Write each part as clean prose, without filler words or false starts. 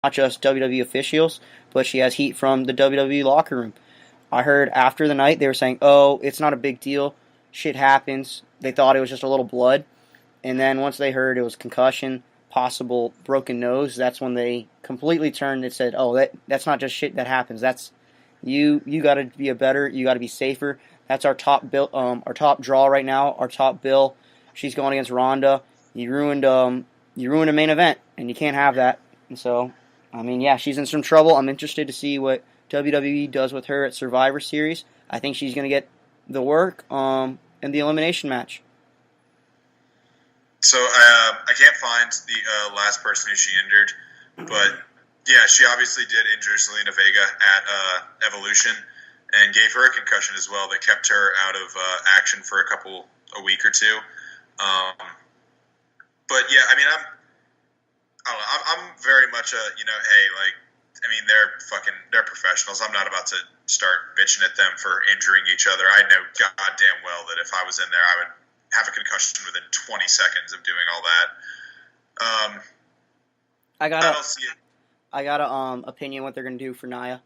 not just WWE officials, but she has heat from the WWE locker room. I heard after the night they were saying, "Oh, it's not a big deal. Shit happens." They thought it was just a little blood, and then once they heard it was concussion, possible broken nose, that's when they completely turned and said, "Oh, that's not just shit that happens. That's you got to be a better. You got to be safer. That's our top bill, our top draw right now. Our top bill. She's going against Ronda. You ruined a main event, and you can't have that." And so, I mean, yeah, she's in some trouble. I'm interested to see what WWE does with her at Survivor Series. I think she's going to get the work in the elimination match. So I can't find the last person who she injured, but yeah, she obviously did injure Zelina Vega at Evolution and gave her a concussion as well that kept her out of action for a week or two. But yeah, I mean, I don't know, I'm very much hey, like, I mean, they're professionals. I'm not about to start bitching at them for injuring each other. I know goddamn well that if I was in there, I would have a concussion within 20 seconds of doing all that. I don't see it. I got a opinion what they're gonna do for Nia.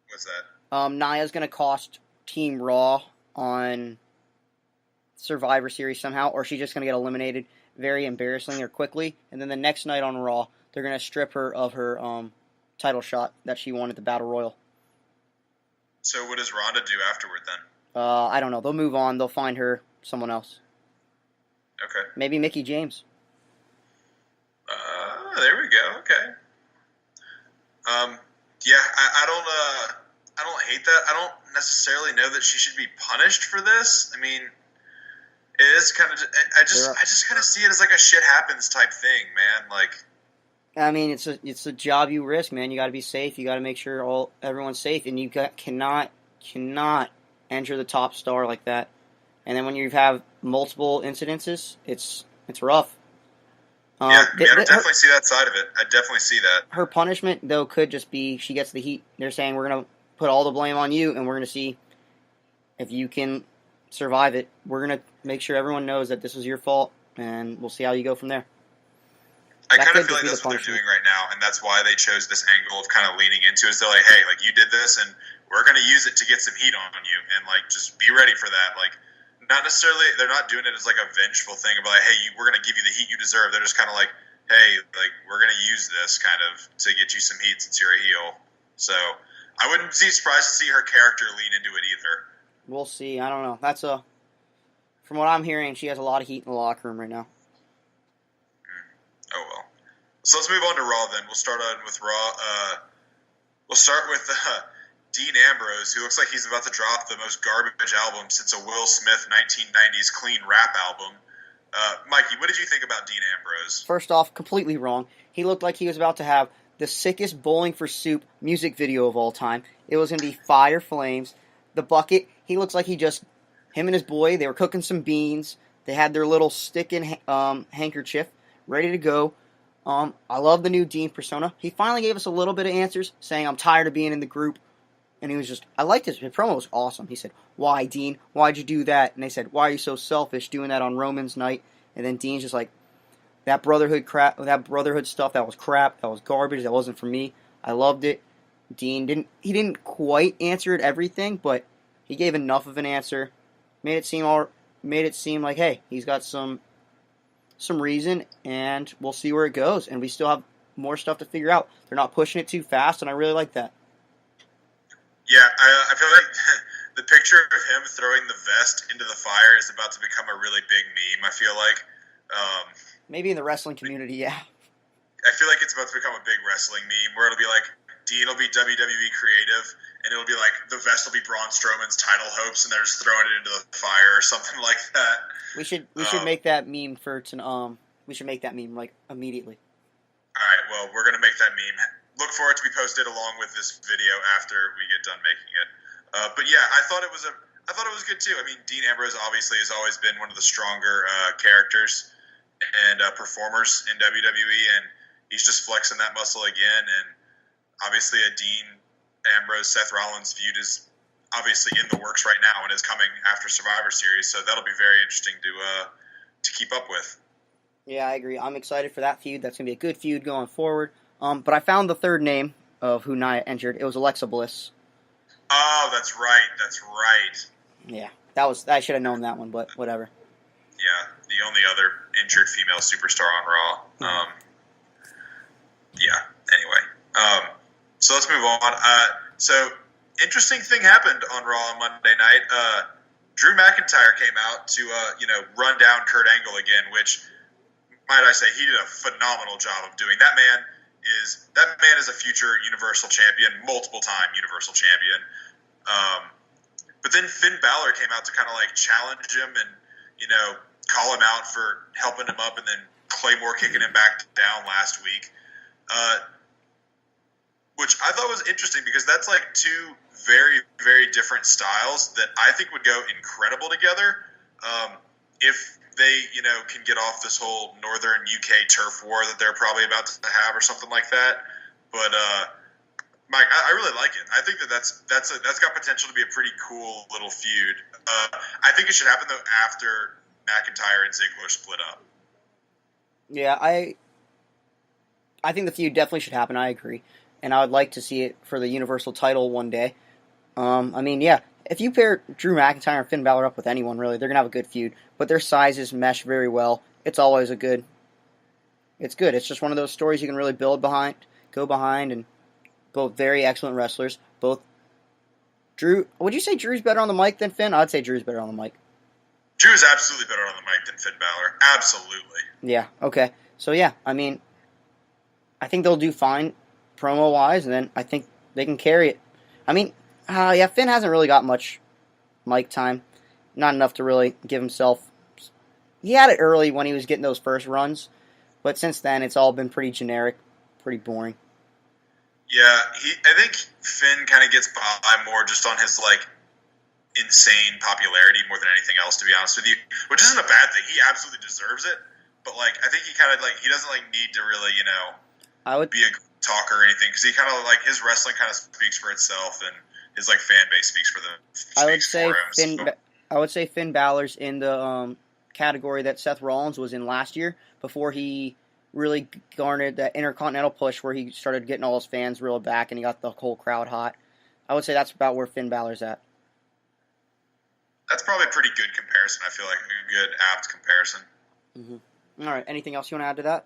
What's that? Nia's gonna cost Team Raw on Survivor Series somehow, or she's just gonna get eliminated very embarrassingly or quickly, and then the next night on Raw, they're gonna strip her of her title shot that she won at the Battle Royal. So what does Ronda do afterward then? I don't know. They'll move on. They'll find her someone else. Okay. Maybe Mickie James. There we go. Okay. Yeah, I don't hate that. I don't necessarily know that she should be punished for this. I mean, it is kind of. I just kind of see it as like a shit happens type thing, man. Like, I mean, it's a job you risk, man. You got to be safe. You got to make sure everyone's safe, and you cannot enter the top star like that. And then when you have multiple incidences, it's rough. I definitely see that side of it. I definitely see that. Her punishment, though, could just be she gets the heat. They're saying we're going to put all the blame on you, and we're going to see if you can survive it. We're going to make sure everyone knows that this was your fault, and we'll see how you go from there. I kind of feel like that's what they're doing right now, and that's why they chose this angle of kind of leaning into it. Is they're like, hey, like, you did this, and we're going to use it to get some heat on you, and, like, just be ready for that. Like, not necessarily, they're not doing it as, like, a vengeful thing about, like, hey, we're going to give you the heat you deserve. They're just kind of like, hey, like, we're going to use this kind of to get you some heat since you're a heel. So I wouldn't be surprised to see her character lean into it either. We'll see. I don't know. From what I'm hearing, she has a lot of heat in the locker room right now. Oh, well. So let's move on to Raw then. We'll start on with Raw. We'll start with Dean Ambrose, who looks like he's about to drop the most garbage album since a Will Smith 1990s clean rap album. Mikey, what did you think about Dean Ambrose? First off, completely wrong. He looked like he was about to have the sickest Bowling for Soup music video of all time. It was going to be fire flames. The bucket, he looks like him and his boy, they were cooking some beans. They had their little stick and handkerchief ready to go. I love the new Dean persona. He finally gave us a little bit of answers, saying, I'm tired of being in the group. And he was just, I liked his promo was awesome. He said, why, Dean? Why'd you do that? And they said, why are you so selfish doing that on Roman's night? And then Dean's just like, that brotherhood stuff, that was crap, that was garbage, that wasn't for me. I loved it. Dean didn't quite answer it everything, but he gave enough of an answer. Made it seem like, hey, he's got some reason, and we'll see where it goes. And we still have more stuff to figure out. They're not pushing it too fast, and I really like that. Yeah, I feel like the picture of him throwing the vest into the fire is about to become a really big meme, I feel like. Maybe in the wrestling community, yeah. I feel like it's about to become a big wrestling meme where it'll be like, Dean will be WWE creative, and it'll be like, the vest will be Braun Strowman's title hopes, and they're just throwing it into the fire or something like that. We should make that meme we should make that meme, like, immediately. Alright, well, we're going to make that meme. Look for it to be posted along with this video after we get done making it. But yeah, I thought it was good too. I mean, Dean Ambrose obviously has always been one of the stronger characters and performers in WWE, and he's just flexing that muscle again. And obviously, a Dean Ambrose Seth Rollins feud is obviously in the works right now and is coming after Survivor Series, so that'll be very interesting to keep up with. Yeah, I agree. I'm excited for that feud. That's gonna be a good feud going forward. But I found the third name of who Nia injured. It was Alexa Bliss. Oh, that's right. That's right. Yeah, I should have known that one, but whatever. Yeah, the only other injured female superstar on Raw. Yeah. Anyway, so let's move on. So interesting thing happened on Raw on Monday night. Drew McIntyre came out to run down Kurt Angle again, which, might I say, he did a phenomenal job of doing. That man is a future Universal Champion, multiple time Universal Champion. But then Finn Balor came out to kind of like challenge him and call him out for helping him up, and then Claymore kicking him back down last week. Which I thought was interesting because that's like two very, very different styles that I think would go incredible together if they, can get off this whole Northern UK turf war that they're probably about to have or something like that. But Mike, I really like it. I think that's got potential to be a pretty cool little feud. I think it should happen though after McIntyre and Ziggler split up. Yeah, I think the feud definitely should happen. I agree. And I would like to see it for the Universal title one day. If you pair Drew McIntyre and Finn Balor up with anyone, really, they're going to have a good feud. But their sizes mesh very well. It's always it's good. It's just one of those stories you can really go behind, and both very excellent wrestlers. Would you say Drew's better on the mic than Finn? I'd say Drew's better on the mic. Drew is absolutely better on the mic than Finn Balor. Absolutely. Yeah, okay. So, yeah, I think they'll do fine promo-wise, and then I think they can carry it. Finn hasn't really got much mic time. Not enough to really give himself... He had it early when he was getting those first runs, but since then it's all been pretty generic, pretty boring. Yeah, I think Finn kind of gets by more just on his, insane popularity more than anything else, to be honest with you, which isn't a bad thing. He absolutely deserves it, but, I think he kind of, he doesn't, need to really, be a talker or anything, because he kind of, his wrestling kind of speaks for itself, and his, fan base speaks for him. I would say Finn Balor's in the category that Seth Rollins was in last year, before he really garnered that Intercontinental push where he started getting all his fans real back and he got the whole crowd hot. I would say that's about where Finn Balor's at. That's probably a pretty good comparison. I feel like a good, apt comparison. Mm-hmm. All right. Anything else you want to add to that?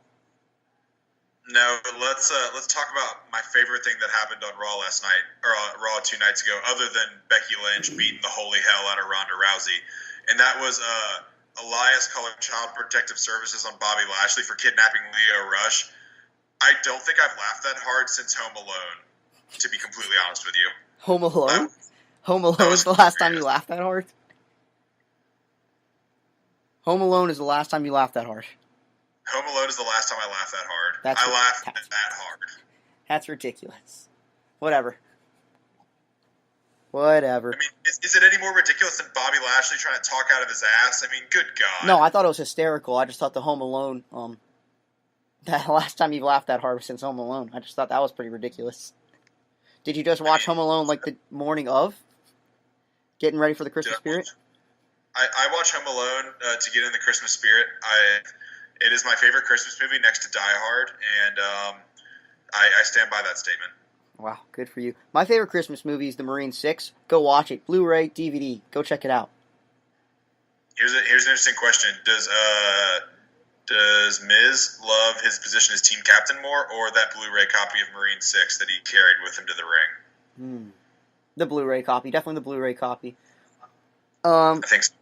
No, but let's talk about my favorite thing that happened on Raw last night, or Raw 2 nights ago, other than Becky Lynch beating the holy hell out of Ronda Rousey, and that was Elias calling Child Protective Services on Bobbie Lashley for kidnapping Leo Rush. I don't think I've laughed that hard since Home Alone, to be completely honest with you. Home Alone? Home Alone is the last time you laughed that hard? Home Alone is the last time you laughed that hard. Home Alone is the last time I laughed that hard. I laughed that hard. That's ridiculous. Whatever. Is it any more ridiculous than Bobby Lashley trying to talk out of his ass? Good God. No, I thought it was hysterical. I just thought the Home Alone, that last time you laughed that hard was since Home Alone. I just thought that was pretty ridiculous. Did you just watch Home Alone the morning of? Getting ready for the Christmas spirit? I watch Home Alone to get in the Christmas spirit. It is my favorite Christmas movie next to Die Hard, and I stand by that statement. Wow, good for you. My favorite Christmas movie is The Marine 6. Go watch it. Blu-ray, DVD. Go check it out. Here's an interesting question. Does Miz love his position as team captain more, or that Blu-ray copy of Marine 6 that he carried with him to the ring? The Blu-ray copy. Definitely the Blu-ray copy. I think so.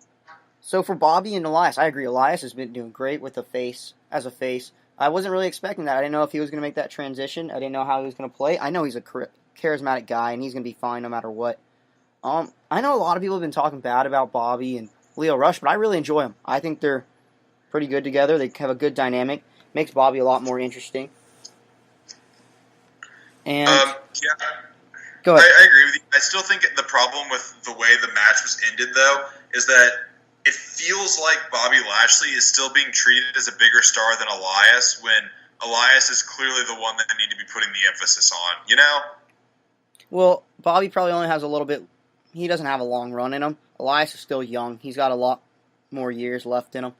So for Bobbie and Elias, I agree. Elias has been doing great with as a face. I wasn't really expecting that. I didn't know if he was going to make that transition. I didn't know how he was going to play. I know he's a charismatic guy, and he's going to be fine no matter what. I know a lot of people have been talking bad about Bobbie and Leo Rush, but I really enjoy them. I think they're pretty good together. They have a good dynamic. Makes Bobbie a lot more interesting. And go ahead. I agree with you. I still think the problem with the way the match was ended, though, is that it feels like Bobby Lashley is still being treated as a bigger star than Elias, when Elias is clearly the one that they need to be putting the emphasis on, Well, Bobbie probably only has a little bit... He doesn't have a long run in him. Elias is still young. He's got a lot more years left in him.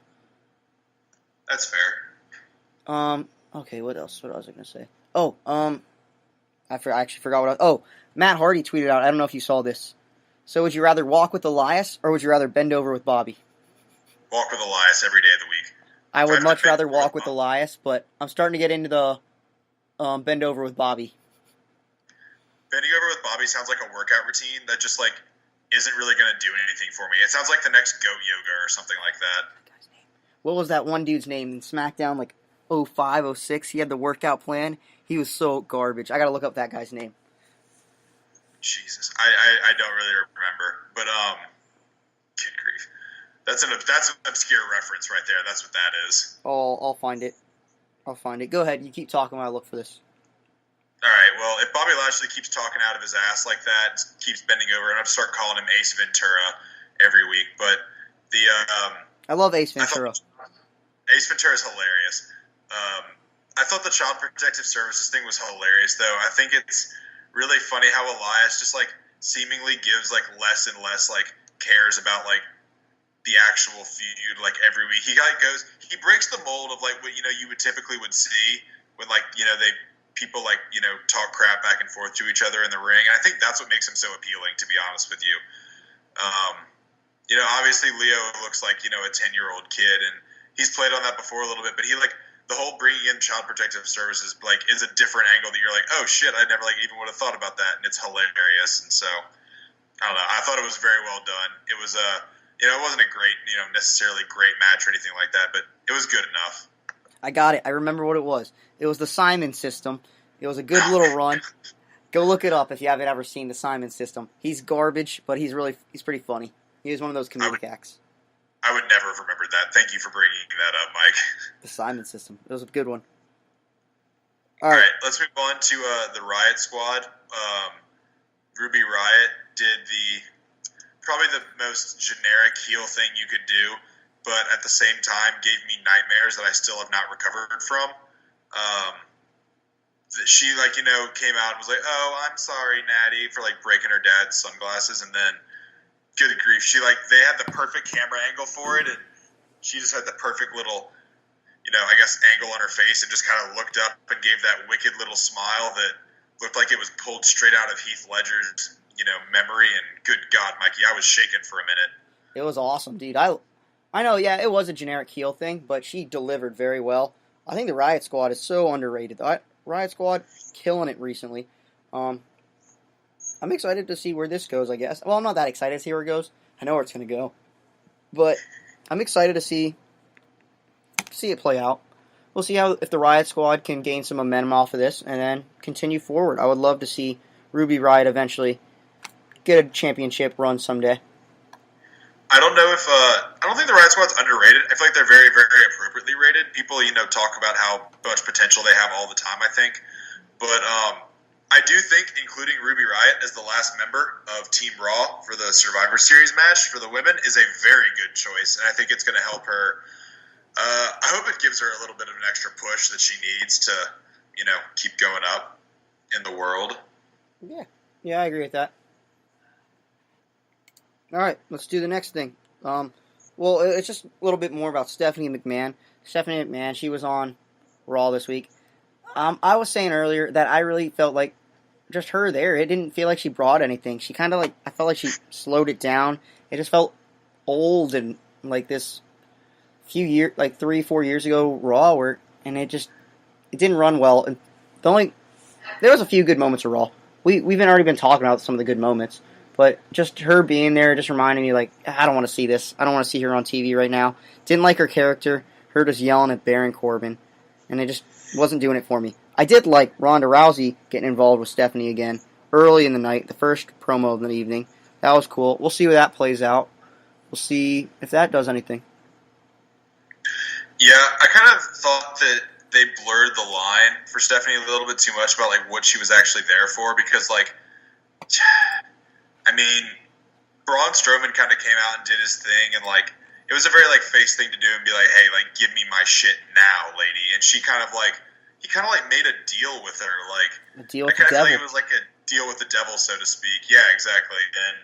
That's fair. Okay, what else? What was I going to say? Oh, I actually forgot what. Matt Hardy tweeted out. I don't know if you saw this. So, would you rather walk with Elias or would you rather bend over with Bobbie? Walk with Elias every day of the week. I would much rather walk with Elias, but I'm starting to get into the bend over with Bobbie. Bending over with Bobbie sounds like a workout routine that just like isn't really going to do anything for me. It sounds like the next goat yoga or something like that. What was that one dude's name in SmackDown? Like 05, 06? He had the workout plan. He was so garbage. I got to look up that guy's name. Jesus, I don't really remember, but good grief, that's an obscure reference right there. That's what that is. Oh, I'll find it. Go ahead. You keep talking while I look for this. All right. Well, if Bobby Lashley keeps talking out of his ass like that, keeps bending over, and I'm start calling him Ace Ventura every week. But I love Ace Ventura. Ace Ventura is hilarious. I thought the Child Protective Services thing was hilarious, though. I think it's really funny how Elias just like seemingly gives like less and less like cares about like the actual feud like every week. He breaks the mold of like what you would typically see when like people like talk crap back and forth to each other in the ring. And I think that's what makes him so appealing, to be honest with you. Obviously Leo looks like a 10-year-old kid, and he's played on that before a little bit, but he like the whole bringing in Child Protective Services like is a different angle that you're like, oh shit, I never like even would have thought about that, and it's hilarious. And so I don't know, I thought it was very well done. It was it wasn't a great necessarily great match or anything like that, but it was good enough. I got it. I remember what it was. It was the Simon System. It was a good little run. Go look it up if you haven't ever seen the Simon System. He's garbage, but he's pretty funny. He is one of those comedic acts. I would never have remembered that. Thank you for bringing that up, Mike. The Simon System. It was a good one. All right, let's move on to the Riott Squad. Ruby Riott did probably the most generic heel thing you could do, but at the same time gave me nightmares that I still have not recovered from. She came out and was like, "Oh, I'm sorry, Natty," for like breaking her dad's sunglasses, and then good grief, they had the perfect camera angle for it, and she just had the perfect little, I guess, angle on her face, and just kind of looked up and gave that wicked little smile that looked like it was pulled straight out of Heath Ledger's, memory. And good God, Mikey, I was shaken for a minute. It was awesome, dude. I know, yeah, it was a generic heel thing, but she delivered very well. I think the Riott Squad is so underrated. The Riott Squad killing it recently. I'm excited to see where this goes, I guess. Well, I'm not that excited to see where it goes. I know where it's going to go. But I'm excited to see it play out. We'll see if the Riott Squad can gain some momentum off of this and then continue forward. I would love to see Ruby Riott eventually get a championship run someday. I don't know if I don't think the Riott Squad's underrated. I feel like they're very, very appropriately rated. People, talk about how much potential they have all the time, I think. But I do think including Ruby Riott as the last member of Team Raw for the Survivor Series match for the women is a very good choice, and I think it's going to help her. I hope it gives her a little bit of an extra push that she needs to, keep going up in the world. Yeah, I agree with that. All right, let's do the next thing. Well, it's just a little bit more about Stephanie McMahon. Stephanie McMahon, she was on Raw this week. I was saying earlier that I really felt like just her there. It didn't feel like she brought anything. She kind of I felt like she slowed it down. It just felt old and like this few years, like 3-4 years ago Raw, and it didn't run well. And there was a few good moments of Raw. We've already been talking about some of the good moments, but just her being there just reminded me I don't want to see this. I don't want to see her on TV right now. Didn't like her character. Her just yelling at Baron Corbin, and it just wasn't doing it for me. I did like Ronda Rousey getting involved with Stephanie again early in the night, the first promo of the evening. That was cool. We'll see where that plays out. We'll see if that does anything. Yeah, I kind of thought that they blurred the line for Stephanie a little bit too much about what she was actually there for, because Braun Strowman kind of came out and did his thing, and it was a very face thing to do and be like, hey, give me my shit now, lady. And she kind of he kind of made a deal with her, a deal with the devil. I feel like it was a deal with the devil, so to speak. Yeah, exactly. And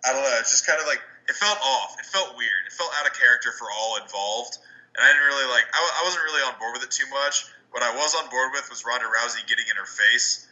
I don't know, it's just kind of it felt off. It felt weird. It felt out of character for all involved. And I didn't really I wasn't really on board with it too much. What I was on board with was Ronda Rousey getting in her face,